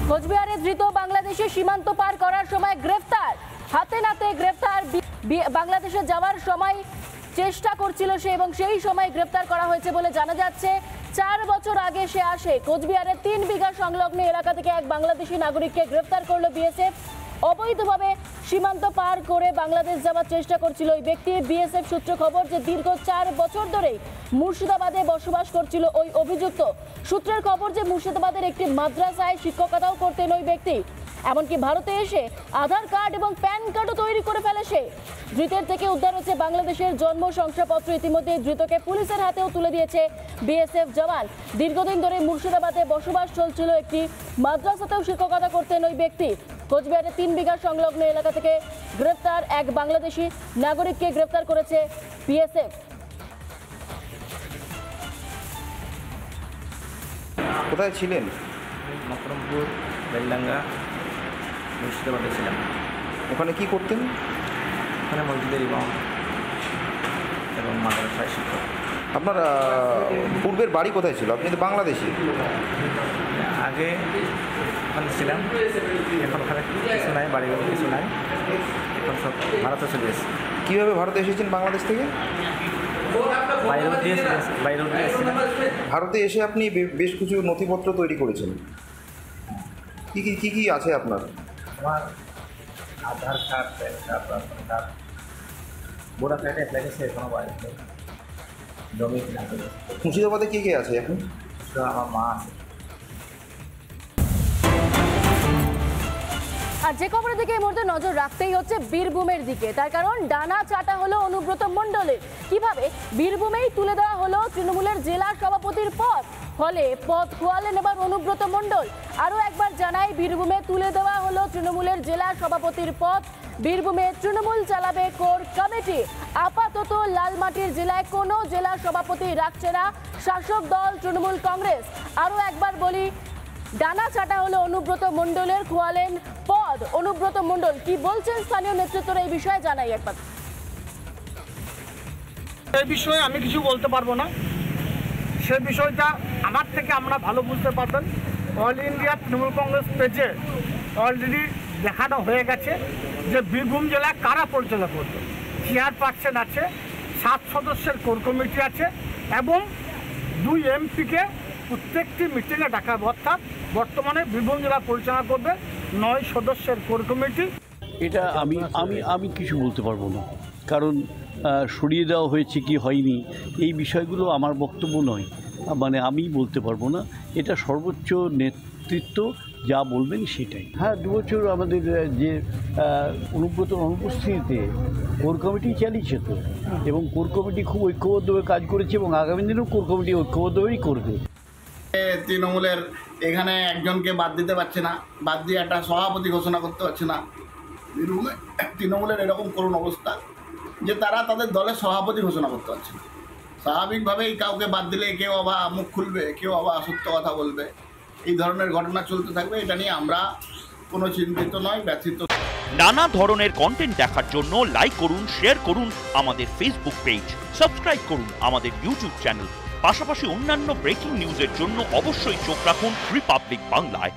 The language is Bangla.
কোচবিহারে ধৃত বাংলাদেশে সীমান্ত পার করার সময় গ্রেফতার, হাতে নাতে গ্রেফতার। বাংলাদেশে যাওয়ার সময় চেষ্টা করছিল সে এবং সেই সময় গ্রেফতার করা হয়েছে বলে জানা যাচ্ছে। 4 বছর আগে সে আসে। কোচবিহারের 3 বিঘা সংলগ্ন এলাকা থেকে এক বাংলাদেশি নাগরিককে গ্রেফতার করলো বিএসএফ। অবৈধভাবে সীমান্ত পার করে বাংলাদেশ যাওয়ার চেষ্টা করছিল ওই ব্যক্তি। বিএসএফ সূত্র খবর যে দীর্ঘ 4 বছর ধরে মুর্শিদাবাদে বসবাস করছিল ওই অভিযুক্ত। সূত্রের খবর যে মুর্শিদাবাদের একটি মাদ্রাসায় শিক্ষকতাও করতেন ওই ব্যক্তি। এমনকি ভারতে এসে আধার কার্ড এবং প্যান কার্ডও তৈরি করে ফেলে সে। ধৃতের থেকে উদ্ধার হচ্ছে বাংলাদেশের জন্ম শংসাপত্র। ইতিমধ্যে ধৃতকে পুলিশের হাতেও তুলে দিয়েছে বিএসএফ জওয়ান। দীর্ঘদিন ধরে মুর্শিদাবাদে বসবাস চলছিল, একটি মাদ্রাসাতেও শিক্ষকতা করতেন ওই ব্যক্তি। কোচবিহারে 3 বিঘা সংলগ্ন এলাকা থেকে গ্রেফতার এক বাংলাদেশি নাগরিককে গ্রেফতার করেছে বিএসএফ। কোথায় ছিলেন? মকরমপুর, বেলডাঙ্গা, মুর্শিদাবাদে ছিলাম। ওখানে কি করতেন? ওখানে মসজিদের ইমাম এবং মাদ্রাসায় শিক্ষক। আপনার পূর্বের বাড়ি কোথায় ছিল? আপনি তো বাংলাদেশি। আগে ওখানে ছিলাম, এখন ওখানে কিছু নাই, বাড়ি কিছু নাই, এখন সব ভারতে চলে এসেছি। কীভাবে ভারতে এসেছেন বাংলাদেশ থেকে? ভারতে এসে আপনি বেশ কিছু নথিপত্র তৈরি করেছেন। কি কি আছে আপনার? আমার Aadhaar card, PAN card, ration card, voter কার্ডে অ্যাপ্লাই করছে, এখনও বাড়িতে জমি কিনা করে। মুর্শিদাবাদে কে আছে এখন? আমার মা আছে। আর যে খবরের দিকে এই মুহূর্তে নজর রাখতেই হচ্ছে বীরভূমের দিকে। তার কারণ ডানা চাটা হলো অনুব্রত মণ্ডলের। কিভাবে বীরভূমেই তুলে দেওয়া হলো তৃণমূলের জেলা সভাপতির পদ, ফলে পদ খোয়ালেন এবার অনুব্রত মণ্ডল। আরও একবার জানাই, বীরভূমে তুলে দেওয়া হলো তৃণমূলের জেলা সভাপতির পদ। বীরভূমে তৃণমূল চালাবে কোর কমিটি। আপাতত লালমাটির জেলায় কোনো জেলা সভাপতি রাখছে না শাসক দল তৃণমূল কংগ্রেস। আরও একবার বলি, ডানা চাটা হলো অনুব্রত মণ্ডলের, খোয়ালেন পদ অনুব্রত মণ্ডল। কি বলছেন স্থানীয় নেতৃত্বরা এই বিষয়ে জানাই একবার। এই বিষয়ে আমি কিছু বলতে পারবো না। সে বিষয়টা আমার থেকে আমরা ভালো বুঝতে পারবেন। অল ইন্ডিয়া তৃণমূল কংগ্রেস পেজে অলরেডি দেখানো হয়ে গেছে যে বীরভূম জেলায় কারা পরিচালনা করবে। চেয়ারপারসন আছে, 7 সদস্যের কোর কমিটি আছে এবং 2 এমপিকে প্রত্যেকটি মিটিংয়ে ডাকা। অর্থাৎ বর্তমানে বীরভূম জেলা পরিচালনা করবে 9 সদস্যের কোর কমিটি। এটা আমি কিছু বলতে পারবো না, কারণ সরিয়ে দেওয়া হয়েছে কি হয়নি এই বিষয়গুলো আমার বক্তব্য নয়, মানে আমি বলতে পারবো না। এটা সর্বোচ্চ নেতৃত্ব যা বলবেন সেটাই। হ্যাঁ, 2 বছর আমাদের যে অনুব্রত অনুপস্থিতিতে কোর কমিটি চালিয়েছে তো, এবং কোর কমিটি খুব ঐক্যবদ্ধভাবে কাজ করেছে এবং আগামী দিনেও কোর কমিটি ঐক্যবদ্ধভাবেই করবে। তৃণমূলের এখানে একজনকে বাদ দিতে পারছে না, বাদ দিয়ে একটা সভাপতি ঘোষণা করতে পারছে না। বীরভূমে তৃণমূলের এরকম করুণ অবস্থা যে তারা তাদের দলের সভাপতি ঘোষণা করতে পারছে না। স্বাভাবিকভাবেই কাউকে বাদ দিলে কেউ আবার মুখ খুলবে, কেউ আবার সত্য কথা বলবে। এই ধরনের ঘটনা চলতে থাকবে। এটা নিয়ে আমরা কোনো চিন্তিত নয়, ব্যথিত। নানা ধরনের কন্টেন্ট দেখার জন্য লাইক করুন, শেয়ার করুন আমাদের ফেসবুক পেজ, সাবস্ক্রাইব করুন আমাদের ইউটিউব চ্যানেল। পাশাপাশি অন্যান্য ব্রেকিং নিউজের জন্য অবশ্যই চোখ রাখুন রিপাবলিক বাংলায়।